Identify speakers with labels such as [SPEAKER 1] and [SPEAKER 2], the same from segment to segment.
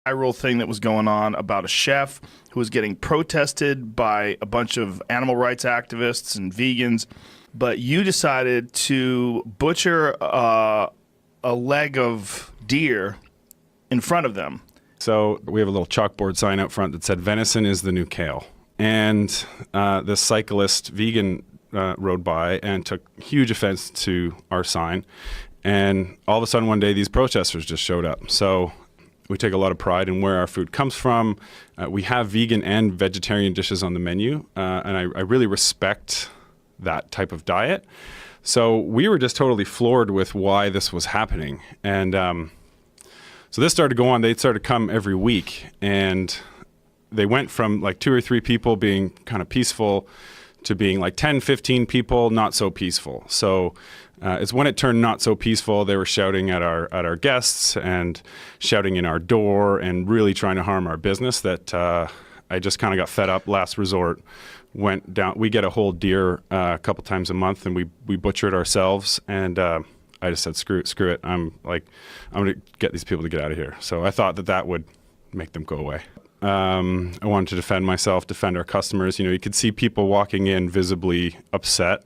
[SPEAKER 1] viral thing that was going on about a chef who was getting protested by a bunch of animal rights activists and vegans, but you decided to butcher a leg of deer in front of them.
[SPEAKER 2] So we have a little chalkboard sign out front that said, "Venison is the new kale." And this cyclist vegan rode by and took huge offense to our sign. And all of a sudden one day, these protesters just showed up. So we take a lot of pride in where our food comes from. We have vegan and vegetarian dishes on the menu, and I really respect that type of diet. So we were just totally floored with why this was happening. And so this started to go on. They started to come every week, and they went from like 2 or 3 people being kind of peaceful to being like 10, 15 people not so peaceful. So it's when it turned not so peaceful, they were shouting at our guests and shouting in our door and really trying to harm our business that I just kind of got fed up. Last resort, went down. We get a whole deer a couple times a month, and we butcher it ourselves. And I just said, screw it. I'm going to get these people to get out of here. So I thought that would make them go away. I wanted to defend myself, defend our customers. You know, you could see people walking in visibly upset.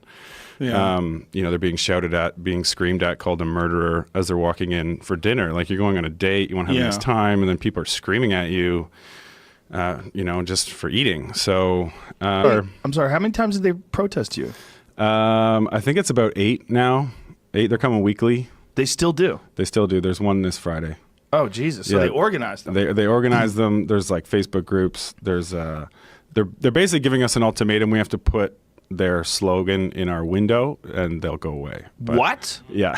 [SPEAKER 2] Yeah. You know, they're being shouted at, being screamed at, called a murderer as they're walking in for dinner. Like, you're going on a date, you want to have a nice time, and then people are screaming at you, you know, just for eating. So,
[SPEAKER 1] I'm sorry, how many times did they protest you?
[SPEAKER 2] I think it's about 8 now. 8, they're coming weekly.
[SPEAKER 1] They still do?
[SPEAKER 2] They still do. There's one this Friday.
[SPEAKER 1] Oh, Jesus. So they organized them.
[SPEAKER 2] They organize them. There's like Facebook groups. There's they're basically giving us an ultimatum. We have to put their slogan in our window and they'll go away. But,
[SPEAKER 1] what?
[SPEAKER 2] Yeah.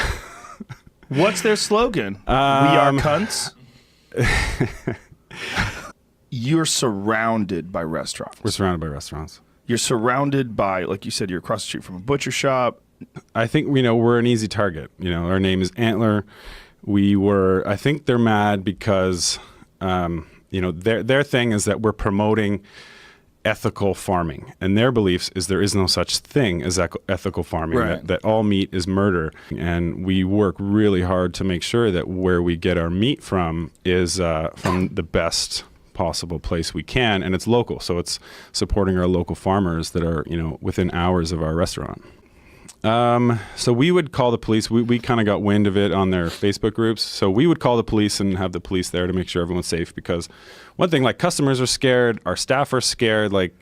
[SPEAKER 1] What's their slogan? We are cunts? You're surrounded by restaurants.
[SPEAKER 2] We're surrounded by restaurants.
[SPEAKER 1] You're surrounded by, like you said, you're across the street from a butcher shop.
[SPEAKER 2] I think, you know, we're an easy target. You know, our name is Antler. I think they're mad because, you know, their thing is that we're promoting ethical farming, and their beliefs is there is no such thing as ethical farming, right. that all meat is murder. And we work really hard to make sure that where we get our meat from is from the best possible place we can, and it's local. So it's supporting our local farmers that are, you know, within hours of our restaurant. So we would call the police. We kind of got wind of it on their Facebook groups. So we would call the police and have the police there to make sure everyone's safe, because one thing, like, customers are scared, our staff are scared, like,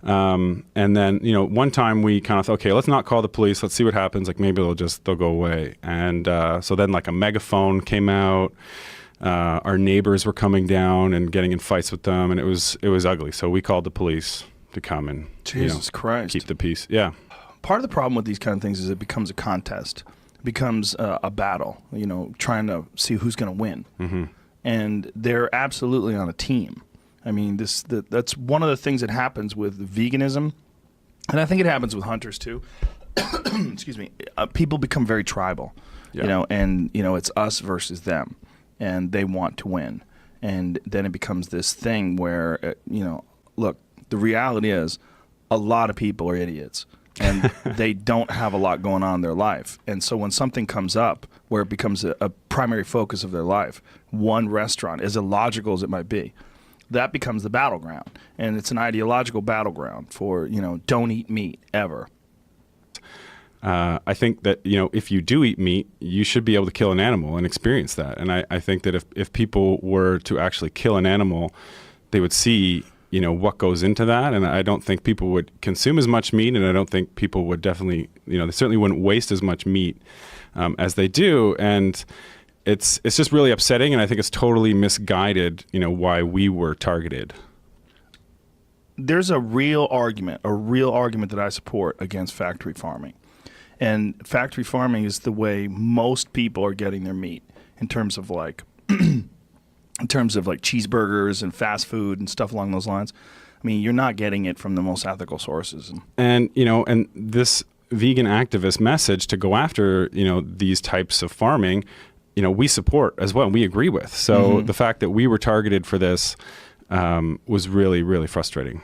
[SPEAKER 2] and then, you know, one time we kind of thought, okay, let's not call the police. Let's see what happens. Like, maybe they'll go away. And, so then like a megaphone came out, our neighbors were coming down and getting in fights with them, and it was ugly. So we called the police to come and,
[SPEAKER 1] Jesus Christ,
[SPEAKER 2] keep the peace. Yeah.
[SPEAKER 1] Part of the problem with these kind of things is it becomes a contest. It becomes a battle, you know, trying to see who's going to win. Mm-hmm. And they're absolutely on a team. I mean, that's one of the things that happens with veganism, and I think it happens with hunters too. Excuse me. People become very tribal, you know, and, you know, it's us versus them, and they want to win. And then it becomes this thing where, you know, look, the reality is a lot of people are idiots. And they don't have a lot going on in their life. And so when something comes up where it becomes a primary focus of their life, one restaurant, as illogical as it might be, that becomes the battleground. And it's an ideological battleground for, you know, don't eat meat ever.
[SPEAKER 2] I think that, you know, if you do eat meat, you should be able to kill an animal and experience that. And I think that if people were to actually kill an animal, they would see, you know, what goes into that. And I don't think people would consume as much meat, and I don't think people would definitely, you know, they certainly wouldn't waste as much meat as they do. And it's just really upsetting, and I think it's totally misguided, you know, why we were targeted.
[SPEAKER 1] There's a real argument that I support against factory farming. And factory farming is the way most people are getting their meat, in terms of like cheeseburgers and fast food and stuff along those lines. I mean, you're not getting it from the most ethical sources.
[SPEAKER 2] And, you know, and this vegan activist message to go after, you know, these types of farming, you know, we support as well, and we agree with. So the fact that we were targeted for this was really, really frustrating.